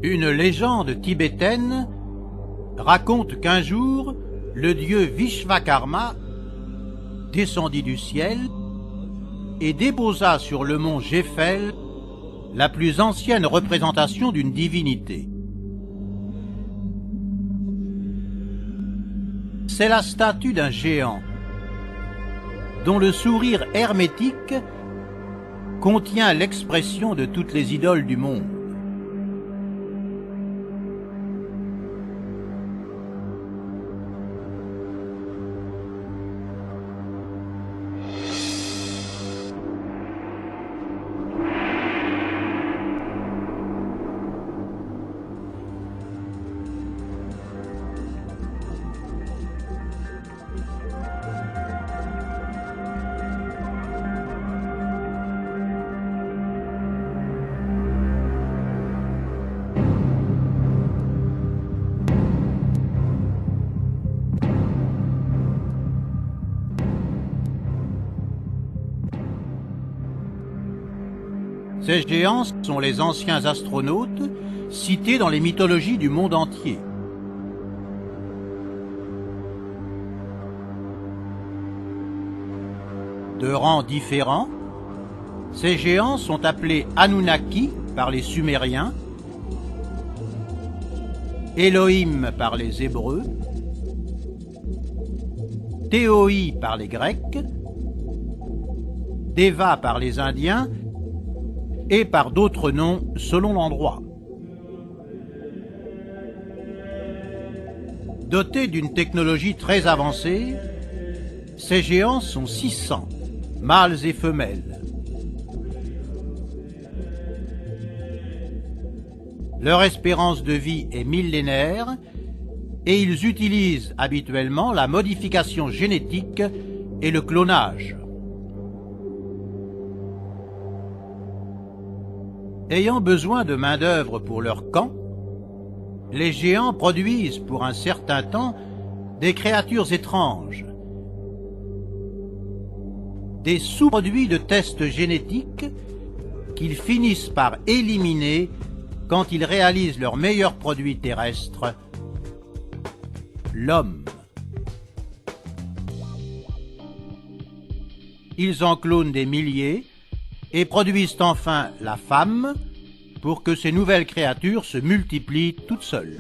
Une légende tibétaine raconte qu'un jour, le dieu Vishvakarma descendit du ciel et déposa sur le mont Jéphel la plus ancienne représentation d'une divinité. C'est la statue d'un géant, dont le sourire hermétique contient l'expression de toutes les idoles du monde. Ces géants sont les anciens astronautes cités dans les mythologies du monde entier. De rangs différents, ces géants sont appelés Anunnaki par les Sumériens, Elohim par les Hébreux, Théoi par les Grecs, Deva par les Indiens et par d'autres noms selon l'endroit. Dotés d'une technologie très avancée, ces géants sont 600, mâles et femelles. Leur espérance de vie est millénaire et ils utilisent habituellement la modification génétique et le clonage. Ayant besoin de main-d'œuvre pour leur camp, les géants produisent pour un certain temps des créatures étranges, des sous-produits de tests génétiques qu'ils finissent par éliminer quand ils réalisent leur meilleur produit terrestre, l'homme. Ils en clonent des milliers et produisent enfin la femme pour que ces nouvelles créatures se multiplient toutes seules.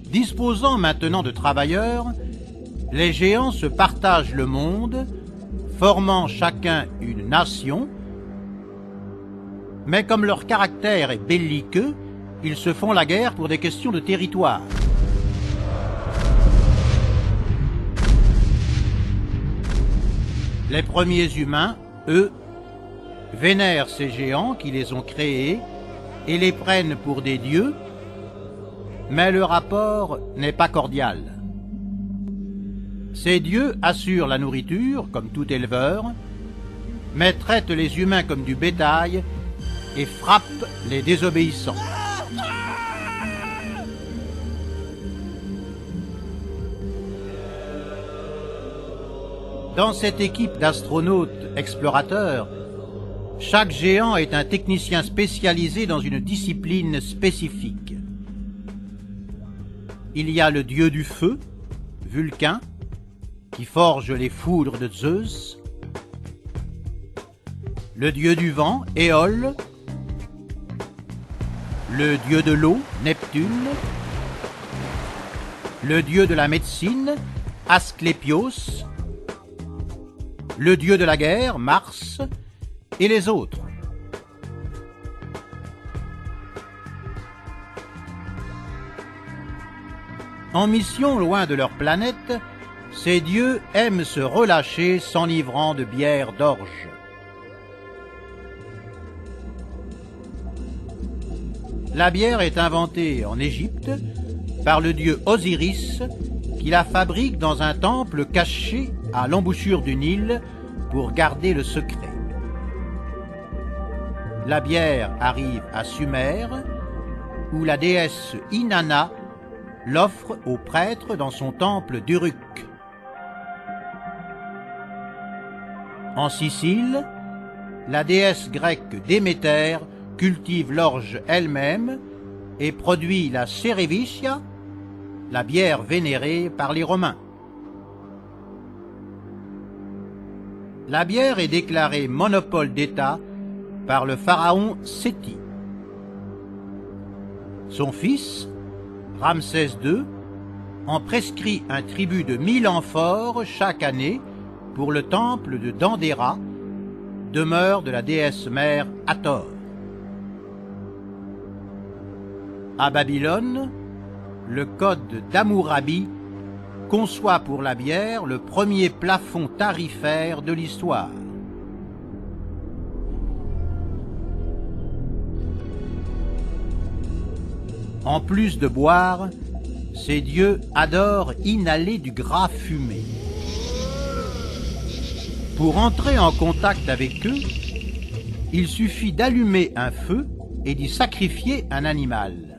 Disposant maintenant de travailleurs, les géants se partagent le monde, formant chacun une nation, mais comme leur caractère est belliqueux, ils se font la guerre pour des questions de territoire. Les premiers humains, eux, vénèrent ces géants qui les ont créés et les prennent pour des dieux, mais le rapport n'est pas cordial. Ces dieux assurent la nourriture, comme tout éleveur, mais traitent les humains comme du bétail et frappent les désobéissants. Dans cette équipe d'astronautes explorateurs, chaque géant est un technicien spécialisé dans une discipline spécifique. Il y a le dieu du feu, Vulcain, qui forge les foudres de Zeus, le dieu du vent, Éole, le dieu de l'eau, Neptune, le dieu de la médecine, Asclépios, le dieu de la guerre, Mars, et les autres. En mission loin de leur planète, ces dieux aiment se relâcher s'enivrant de bière d'orge. La bière est inventée en Égypte par le dieu Osiris qui la fabrique dans un temple caché à l'embouchure du Nil pour garder le secret. La bière arrive à Sumer, où la déesse Inanna l'offre aux prêtres dans son temple d'Uruk. En Sicile, la déesse grecque Déméter cultive l'orge elle-même et produit la cerevisia, la bière vénérée par les Romains. La bière est déclarée monopole d'État par le pharaon Séti. Son fils, Ramsès II, en prescrit un tribut de 1000 amphores chaque année pour le temple de Dendera, demeure de la déesse mère Hathor. À Babylone, le code d'Hammurabi conçoit pour la bière le premier plafond tarifaire de l'histoire. En plus de boire, ces dieux adorent inhaler du gras fumé. Pour entrer en contact avec eux, il suffit d'allumer un feu et d'y sacrifier un animal.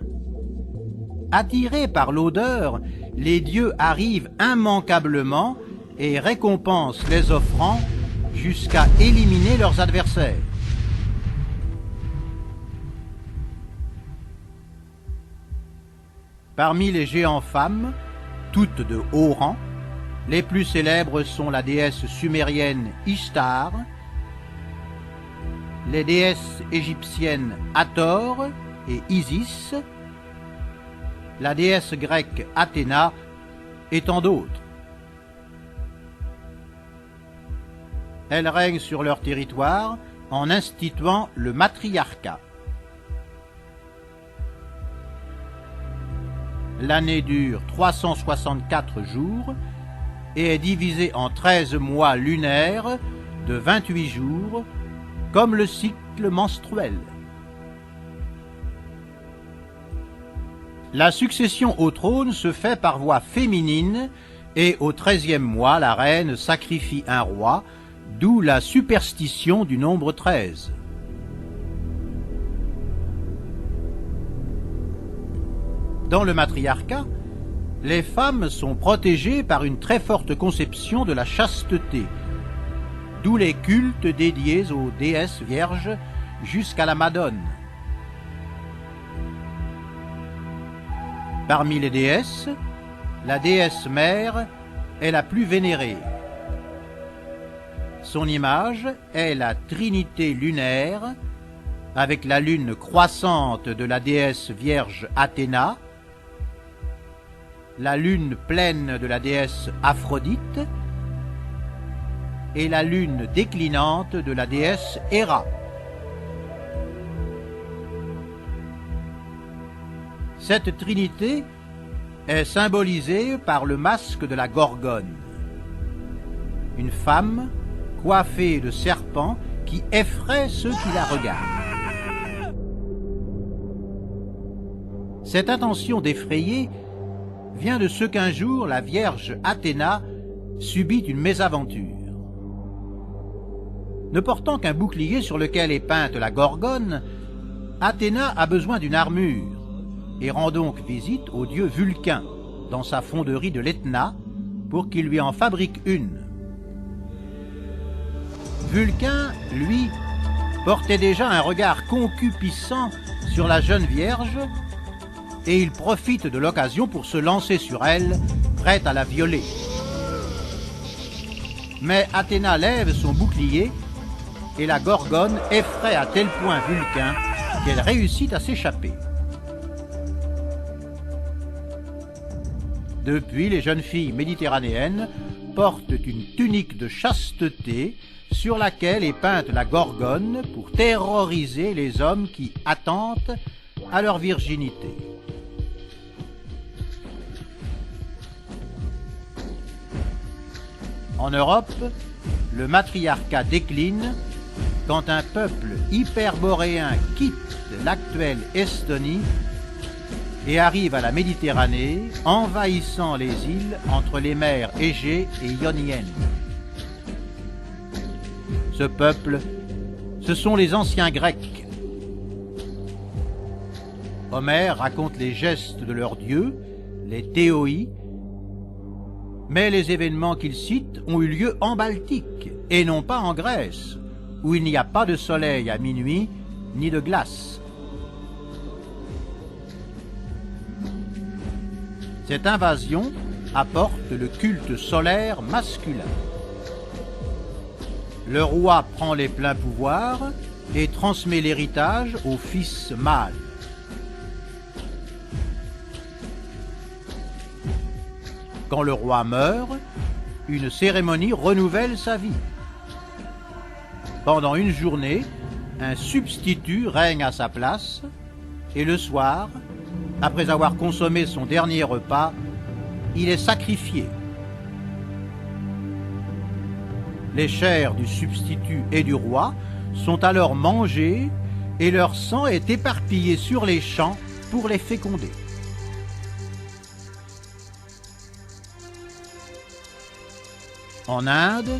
Attirés par l'odeur, les dieux arrivent immanquablement et récompensent les offrants jusqu'à éliminer leurs adversaires. Parmi les géants femmes, toutes de haut rang, les plus célèbres sont la déesse sumérienne Ishtar, les déesses égyptiennes Hathor et Isis, la déesse grecque Athéna et tant d'autres. Elles règnent sur leur territoire en instituant le matriarcat. L'année dure 364 jours et est divisée en 13 mois lunaires de 28 jours, comme le cycle menstruel. La succession au trône se fait par voie féminine et au 13e mois, la reine sacrifie un roi, d'où la superstition du nombre 13. Dans le matriarcat, les femmes sont protégées par une très forte conception de la chasteté, d'où les cultes dédiés aux déesses vierges jusqu'à la Madone. Parmi les déesses, la déesse mère est la plus vénérée. Son image est la Trinité lunaire, avec la lune croissante de la déesse vierge Athéna, la lune pleine de la déesse Aphrodite et la lune déclinante de la déesse Héra. Cette trinité est symbolisée par le masque de la Gorgone, une femme coiffée de serpents qui effraie ceux qui la regardent. Cette intention d'effrayer vient de ce qu'un jour la Vierge Athéna subit une mésaventure. Ne portant qu'un bouclier sur lequel est peinte la Gorgone, Athéna a besoin d'une armure et rend donc visite au dieu Vulcain dans sa fonderie de l'Etna pour qu'il lui en fabrique une. Vulcain, lui, portait déjà un regard concupiscent sur la jeune Vierge et il profite de l'occasion pour se lancer sur elle, prête à la violer. Mais Athéna lève son bouclier et la Gorgone effraie à tel point Vulcain qu'elle réussit à s'échapper. Depuis, les jeunes filles méditerranéennes portent une tunique de chasteté sur laquelle est peinte la Gorgone pour terroriser les hommes qui attentent à leur virginité. En Europe, le matriarcat décline quand un peuple hyperboréen quitte l'actuelle Estonie et arrive à la Méditerranée, envahissant les îles entre les mers Égée et Ionienne. Ce peuple, ce sont les anciens Grecs. Homère raconte les gestes de leurs dieux, les théoïs, mais les événements qu'il cite ont eu lieu en Baltique et non pas en Grèce, où il n'y a pas de soleil à minuit, ni de glace. Cette invasion apporte le culte solaire masculin. Le roi prend les pleins pouvoirs et transmet l'héritage au fils mâle. Quand le roi meurt, une cérémonie renouvelle sa vie. Pendant une journée, un substitut règne à sa place, et le soir, après avoir consommé son dernier repas, il est sacrifié. Les chairs du substitut et du roi sont alors mangées et leur sang est éparpillé sur les champs pour les féconder. En Inde,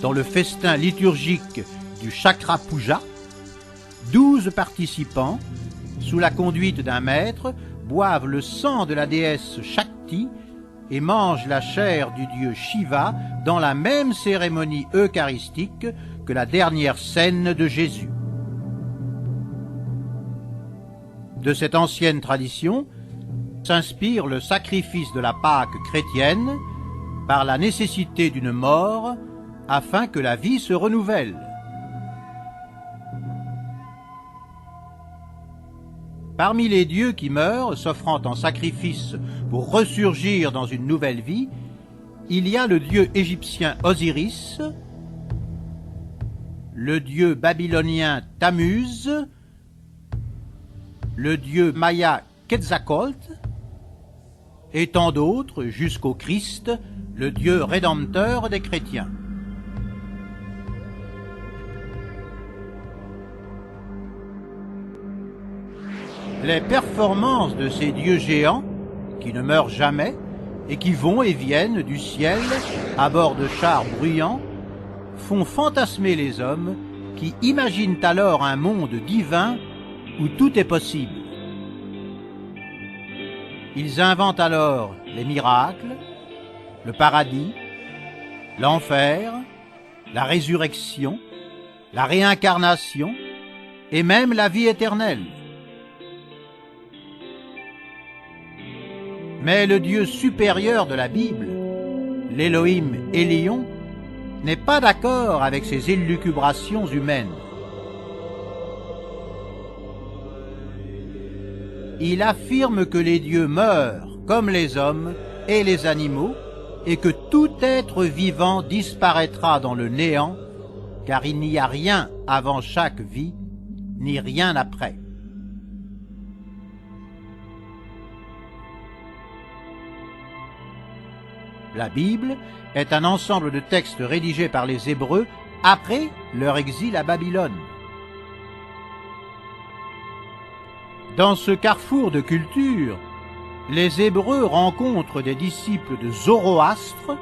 dans le festin liturgique du Chakra Puja, 12 participants, sous la conduite d'un maître, boivent le sang de la déesse Shakti et mangent la chair du dieu Shiva dans la même cérémonie eucharistique que la dernière scène de Jésus. De cette ancienne tradition s'inspire le sacrifice de la Pâque chrétienne par la nécessité d'une mort afin que la vie se renouvelle. Parmi les dieux qui meurent, s'offrant en sacrifice pour ressurgir dans une nouvelle vie, il y a le dieu égyptien Osiris, le dieu babylonien Tammuz, le dieu maya Quetzalcoatl, et tant d'autres jusqu'au Christ, le Dieu rédempteur des chrétiens. Les performances de ces dieux géants, qui ne meurent jamais et qui vont et viennent du ciel à bord de chars bruyants, font fantasmer les hommes qui imaginent alors un monde divin où tout est possible. Ils inventent alors les miracles, le paradis, l'enfer, la résurrection, la réincarnation et même la vie éternelle. Mais le Dieu supérieur de la Bible, l'Élohim Elion, n'est pas d'accord avec ces élucubrations humaines. Il affirme que les dieux meurent comme les hommes et les animaux et que tout être vivant disparaîtra dans le néant, car il n'y a rien avant chaque vie, ni rien après. La Bible est un ensemble de textes rédigés par les Hébreux après leur exil à Babylone. Dans ce carrefour de culture, les Hébreux rencontrent des disciples de Zoroastre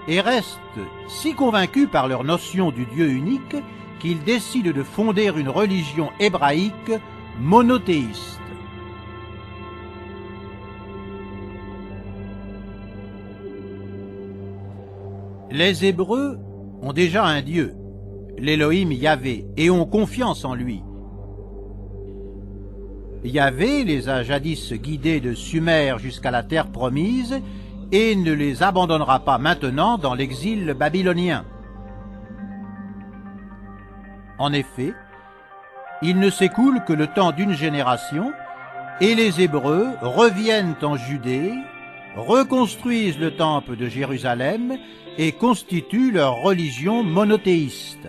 et restent si convaincus par leur notion du Dieu unique qu'ils décident de fonder une religion hébraïque monothéiste. Les Hébreux ont déjà un Dieu, l'Élohim Yahvé, et ont confiance en lui. Yahvé les a jadis guidés de Sumer jusqu'à la terre promise et ne les abandonnera pas maintenant dans l'exil babylonien. En effet, il ne s'écoule que le temps d'une génération et les Hébreux reviennent en Judée, reconstruisent le temple de Jérusalem et constituent leur religion monothéiste.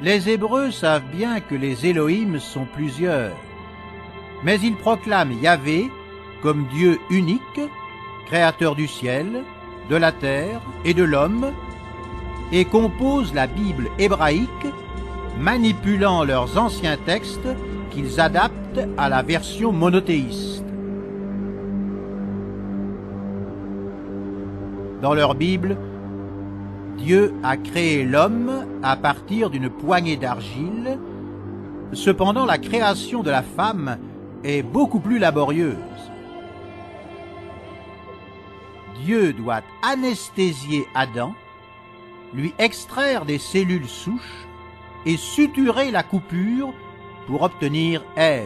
Les Hébreux savent bien que les Élohim sont plusieurs, mais ils proclament Yahvé comme Dieu unique, créateur du ciel, de la terre et de l'homme, et composent la Bible hébraïque, manipulant leurs anciens textes qu'ils adaptent à la version monothéiste. Dans leur Bible, Dieu a créé l'homme à partir d'une poignée d'argile. Cependant, la création de la femme est beaucoup plus laborieuse. Dieu doit anesthésier Adam, lui extraire des cellules souches et suturer la coupure pour obtenir Ève.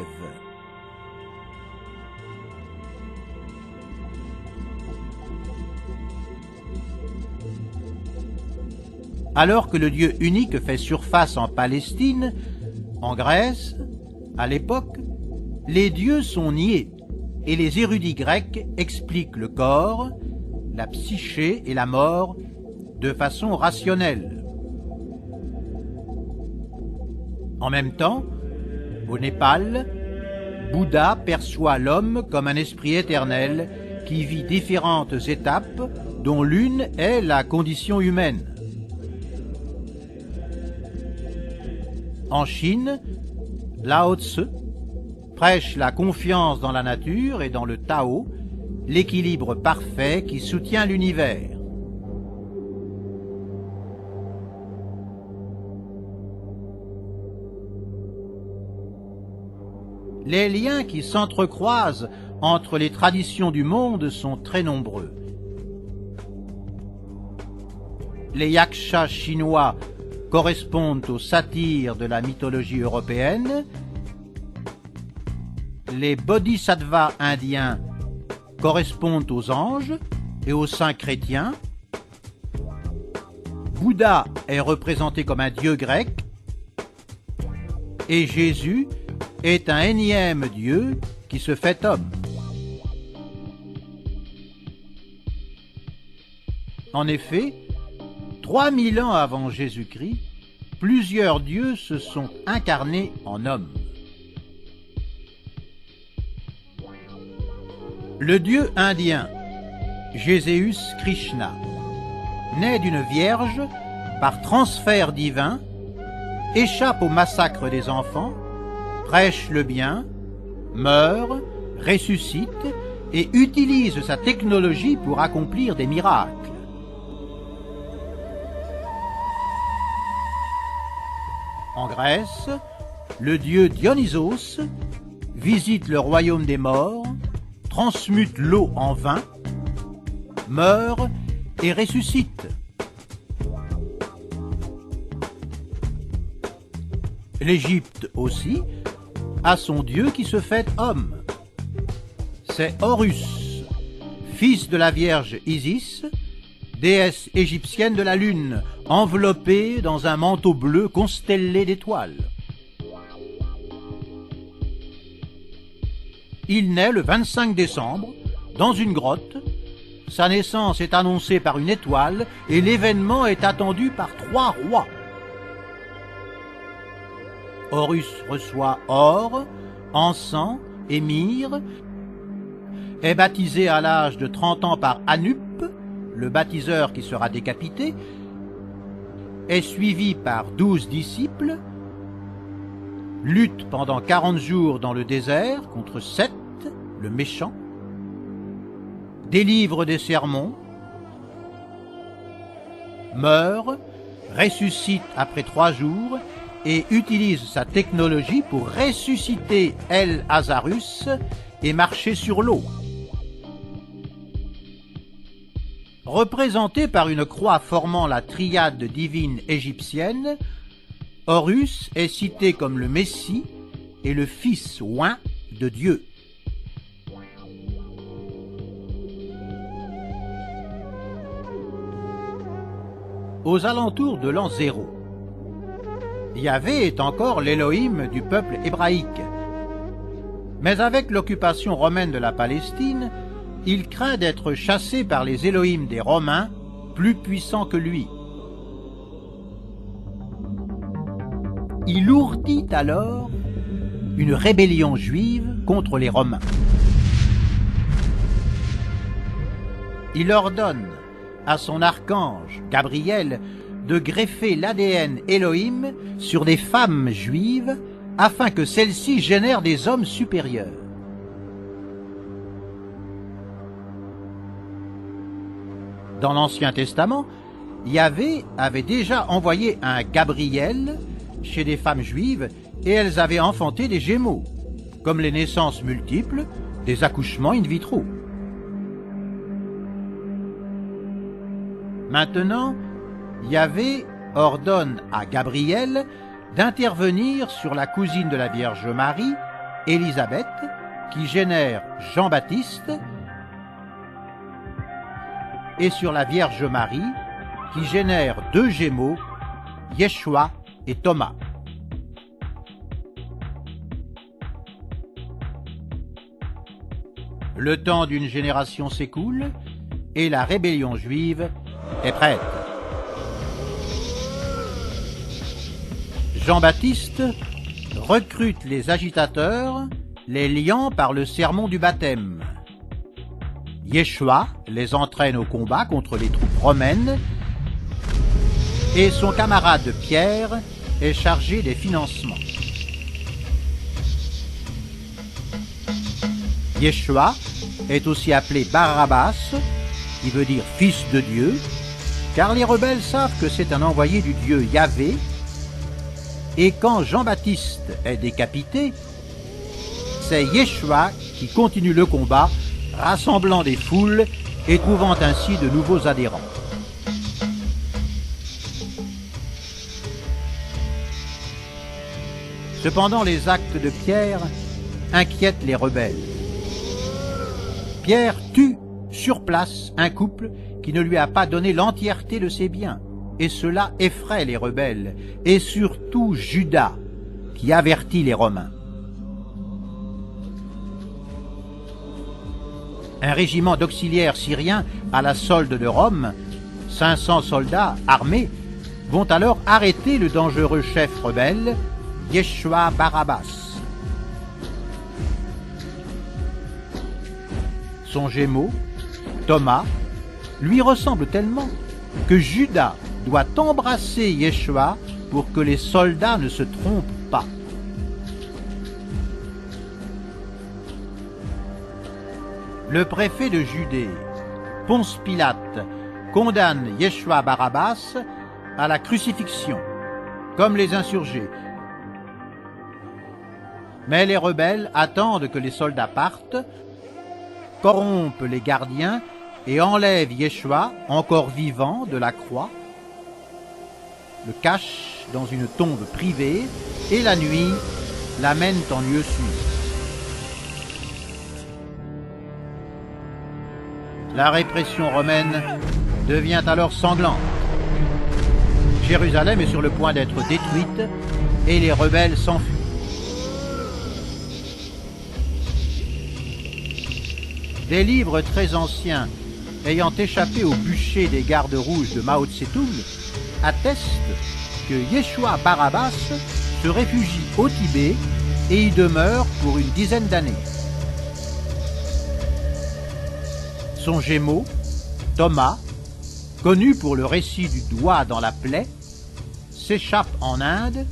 Alors que le Dieu unique fait surface en Palestine, en Grèce, à l'époque, les dieux sont niés et les érudits grecs expliquent le corps, la psyché et la mort de façon rationnelle. En même temps, au Népal, Bouddha perçoit l'homme comme un esprit éternel qui vit différentes étapes dont l'une est la condition humaine. En Chine, Lao Tse prêche la confiance dans la nature et dans le Tao, l'équilibre parfait qui soutient l'univers. Les liens qui s'entrecroisent entre les traditions du monde sont très nombreux. Les yakshas chinois correspondent aux satyres de la mythologie européenne, les bodhisattvas indiens correspondent aux anges et aux saints chrétiens, Bouddha est représenté comme un dieu grec, et Jésus est un énième dieu qui se fait homme. En effet, 3000 ans avant Jésus-Christ, plusieurs dieux se sont incarnés en hommes. Le dieu indien, Jéséus Krishna, naît d'une vierge par transfert divin, échappe au massacre des enfants, prêche le bien, meurt, ressuscite et utilise sa technologie pour accomplir des miracles. En Grèce, le dieu Dionysos visite le royaume des morts, transmute l'eau en vin, meurt et ressuscite. L'Égypte aussi a son dieu qui se fait homme. C'est Horus, fils de la vierge Isis, déesse égyptienne de la lune, enveloppée dans un manteau bleu constellé d'étoiles. Il naît le 25 décembre, dans une grotte. Sa naissance est annoncée par une étoile et l'événement est attendu par 3 rois. Horus reçoit or, encens et myrrhe, est baptisé à l'âge de 30 ans par Anup, le baptiseur qui sera décapité, est suivi par 12 disciples, lutte pendant 40 jours dans le désert contre Seth, le méchant, délivre des sermons, meurt, ressuscite après 3 jours et utilise sa technologie pour ressusciter El Azarus et marcher sur l'eau. Représenté par une croix formant la triade divine égyptienne, Horus est cité comme le Messie et le Fils oint de Dieu. Aux alentours de l'an 0, Yahvé est encore l'Élohim du peuple hébraïque. Mais avec l'occupation romaine de la Palestine, il craint d'être chassé par les Élohim des Romains, plus puissants que lui. Il ourdit alors une rébellion juive contre les Romains. Il ordonne à son archange, Gabriel, de greffer l'ADN Élohim sur des femmes juives afin que celles-ci génèrent des hommes supérieurs. Dans l'Ancien Testament, Yahvé avait déjà envoyé un Gabriel chez des femmes juives et elles avaient enfanté des Gémeaux, comme les naissances multiples, des accouchements in vitro. Maintenant, Yahvé ordonne à Gabriel d'intervenir sur la cousine de la Vierge Marie, Élisabeth, qui génère Jean-Baptiste, et sur la Vierge Marie, qui génère deux gémeaux, Yeshua et Thomas. Le temps d'une génération s'écoule et la rébellion juive est prête. Jean-Baptiste recrute les agitateurs, les liant par le sermon du baptême. Yeshua les entraîne au combat contre les troupes romaines et son camarade Pierre est chargé des financements. Yeshua est aussi appelé Barabbas, qui veut dire fils de Dieu, car les rebelles savent que c'est un envoyé du Dieu Yahvé, et quand Jean-Baptiste est décapité, c'est Yeshua qui continue le combat, rassemblant des foules et trouvant ainsi de nouveaux adhérents. Cependant, les actes de Pierre inquiètent les rebelles. Pierre tue sur place un couple qui ne lui a pas donné l'entièreté de ses biens, et cela effraie les rebelles, et surtout Judas, qui avertit les Romains. Un régiment d'auxiliaires syriens à la solde de Rome, 500 soldats armés, vont alors arrêter le dangereux chef rebelle, Yeshua Barabbas. Son gémeau, Thomas, lui ressemble tellement que Judas doit embrasser Yeshua pour que les soldats ne se trompent pas. Le préfet de Judée, Ponce Pilate, condamne Yeshua Barabbas à la crucifixion, comme les insurgés. Mais les rebelles attendent que les soldats partent, corrompent les gardiens et enlèvent Yeshua, encore vivant, de la croix, le cachent dans une tombe privée et la nuit l'amènent en lieu sûr. La répression romaine devient alors sanglante. Jérusalem est sur le point d'être détruite et les rebelles s'enfuient. Des livres très anciens ayant échappé au bûcher des gardes rouges de Mao Tse-tung attestent que Yeshua Barabbas se réfugie au Tibet et y demeure pour une dizaine d'années. Son gémeau, Thomas, connu pour le récit du doigt dans la plaie, s'échappe en Inde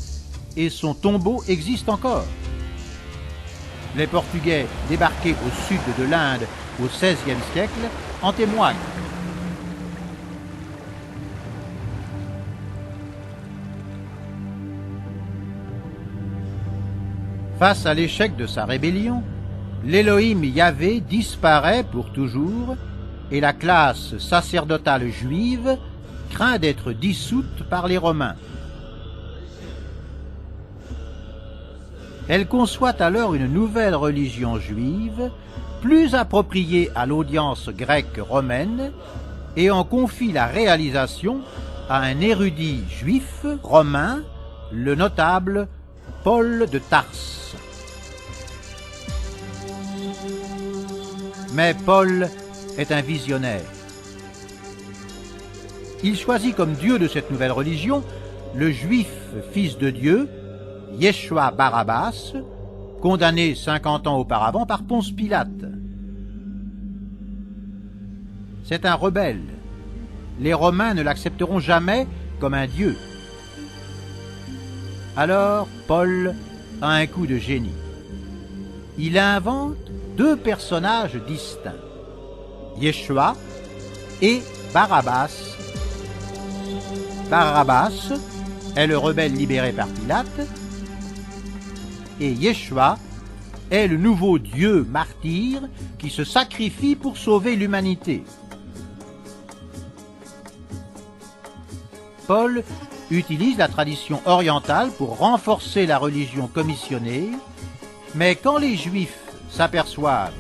et son tombeau existe encore. Les Portugais débarqués au sud de l'Inde au XVIe siècle en témoignent. Face à l'échec de sa rébellion, l'Élohim Yahvé disparaît pour toujours et la classe sacerdotale juive craint d'être dissoute par les Romains. Elle conçoit alors une nouvelle religion juive, plus appropriée à l'audience grecque romaine, et en confie la réalisation à un érudit juif romain, le notable Paul de Tarse. Mais Paul est un visionnaire. Il choisit comme dieu de cette nouvelle religion le juif fils de Dieu, Yeshua Barabbas, condamné 50 ans auparavant par Ponce Pilate. C'est un rebelle. Les Romains ne l'accepteront jamais comme un dieu. Alors Paul a un coup de génie. Il invente deux personnages distincts, Yeshua et Barabbas. Barabbas est le rebelle libéré par Pilate, et Yeshua est le nouveau Dieu martyr qui se sacrifie pour sauver l'humanité. Paul utilise la tradition orientale pour renforcer la religion commissionnée, mais quand les Juifs s'aperçoivent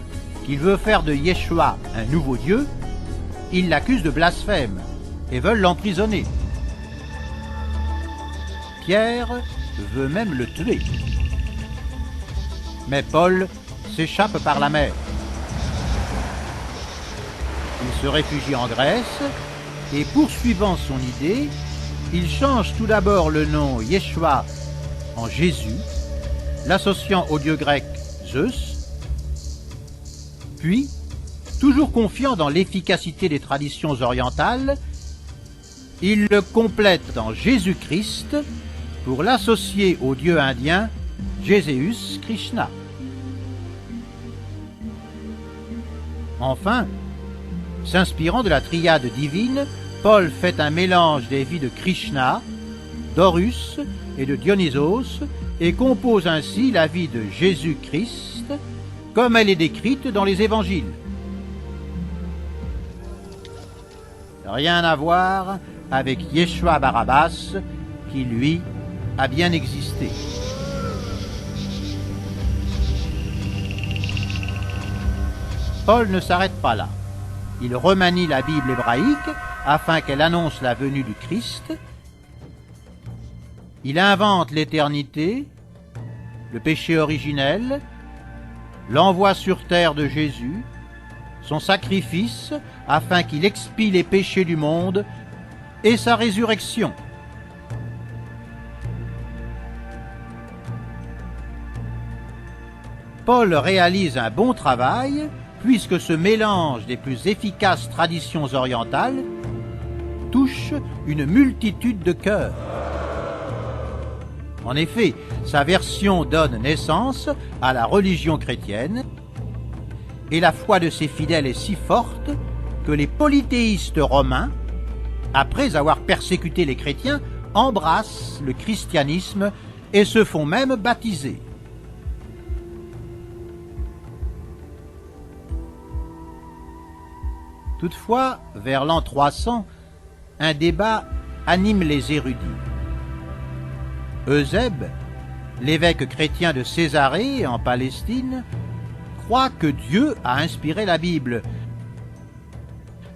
qu'il veut faire de Yeshua un nouveau Dieu, ils l'accusent de blasphème et veulent l'emprisonner. Pierre veut même le tuer. Mais Paul s'échappe par la mer. Il se réfugie en Grèce et, poursuivant son idée, il change tout d'abord le nom Yeshua en Jésus, l'associant au dieu grec Zeus, puis, toujours confiant dans l'efficacité des traditions orientales, il le complète en Jésus-Christ pour l'associer au dieu indien Jéséus Krishna. Enfin, s'inspirant de la triade divine, Paul fait un mélange des vies de Krishna, d'Horus et de Dionysos et compose ainsi la vie de Jésus-Christ comme elle est décrite dans les évangiles. Rien à voir avec Yeshua Barabbas qui, lui, a bien existé. Paul ne s'arrête pas là. Il remanie la Bible hébraïque afin qu'elle annonce la venue du Christ. Il invente l'éternité, le péché originel, l'envoi sur terre de Jésus, son sacrifice afin qu'il expie les péchés du monde et sa résurrection. Paul réalise un bon travail puisque ce mélange des plus efficaces traditions orientales touche une multitude de cœurs. En effet, sa version donne naissance à la religion chrétienne et la foi de ses fidèles est si forte que les polythéistes romains, après avoir persécuté les chrétiens, embrassent le christianisme et se font même baptiser. Toutefois, vers l'an 300, un débat anime les érudits. Eusèbe, l'évêque chrétien de Césarée en Palestine, croit que Dieu a inspiré la Bible.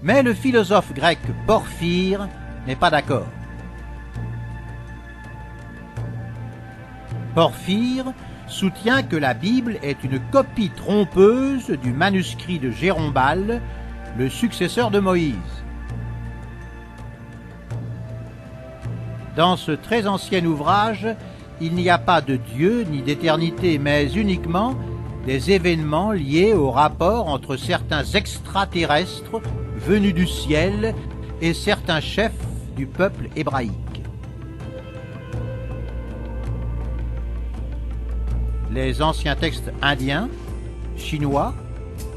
Mais le philosophe grec Porphyre n'est pas d'accord. Porphyre soutient que la Bible est une copie trompeuse du manuscrit de Jérombal, le successeur de Moïse. Dans ce très ancien ouvrage, il n'y a pas de Dieu ni d'éternité, mais uniquement des événements liés au rapport entre certains extraterrestres venus du ciel et certains chefs du peuple hébraïque. Les anciens textes indiens, chinois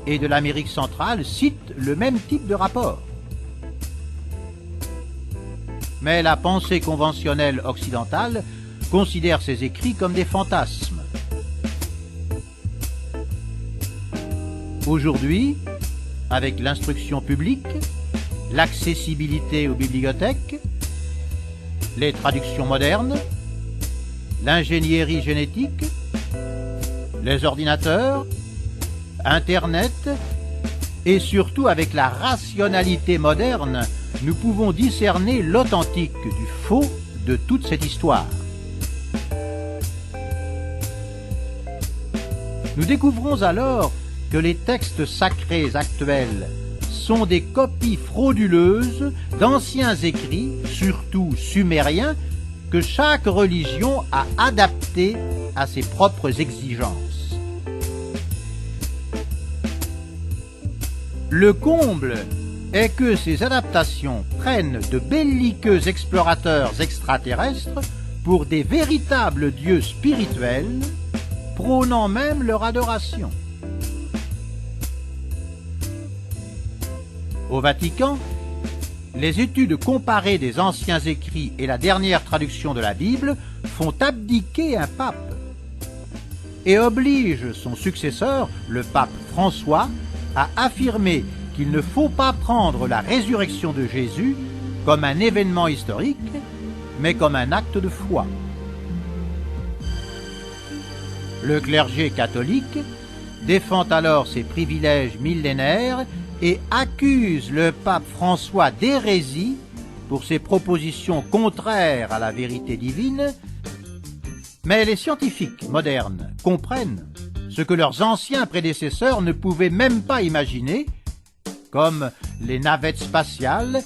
et de l'Amérique centrale citent le même type de rapport. Mais la pensée conventionnelle occidentale considère ces écrits comme des fantasmes. Aujourd'hui, avec l'instruction publique, l'accessibilité aux bibliothèques, les traductions modernes, l'ingénierie génétique, les ordinateurs, Internet et surtout avec la rationalité moderne, nous pouvons discerner l'authentique du faux de toute cette histoire. Nous découvrons alors que les textes sacrés actuels sont des copies frauduleuses d'anciens écrits, surtout sumériens, que chaque religion a adaptés à ses propres exigences. Le comble est que ces adaptations prennent de belliqueux explorateurs extraterrestres pour des véritables dieux spirituels, prônant même leur adoration. Au Vatican, les études comparées des anciens écrits et la dernière traduction de la Bible font abdiquer un pape et obligent son successeur, le pape François, à affirmer qu'il ne faut pas prendre la résurrection de Jésus comme un événement historique, mais comme un acte de foi. Le clergé catholique défend alors ses privilèges millénaires et accuse le pape François d'hérésie pour ses propositions contraires à la vérité divine, mais les scientifiques modernes comprennent ce que leurs anciens prédécesseurs ne pouvaient même pas imaginer, comme les navettes spatiales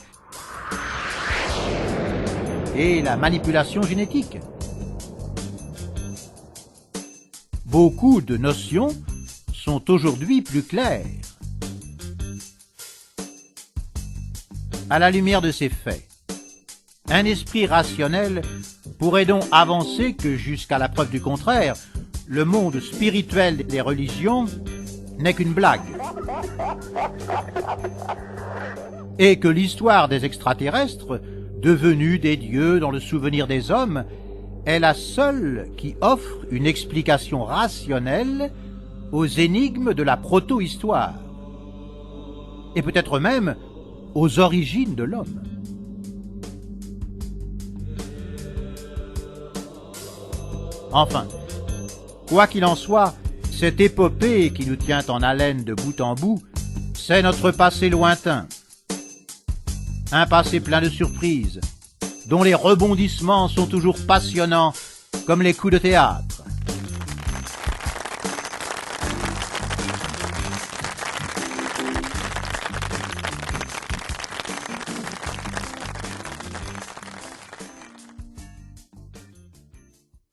et la manipulation génétique. Beaucoup de notions sont aujourd'hui plus claires. À la lumière de ces faits, un esprit rationnel pourrait donc avancer que jusqu'à la preuve du contraire, le monde spirituel des religions n'est qu'une blague, et que l'histoire des extraterrestres, devenus des dieux dans le souvenir des hommes, est la seule qui offre une explication rationnelle aux énigmes de la proto-histoire, et peut-être même aux origines de l'homme. Enfin, quoi qu'il en soit, cette épopée qui nous tient en haleine de bout en bout, c'est notre passé lointain. Un passé plein de surprises, dont les rebondissements sont toujours passionnants comme les coups de théâtre.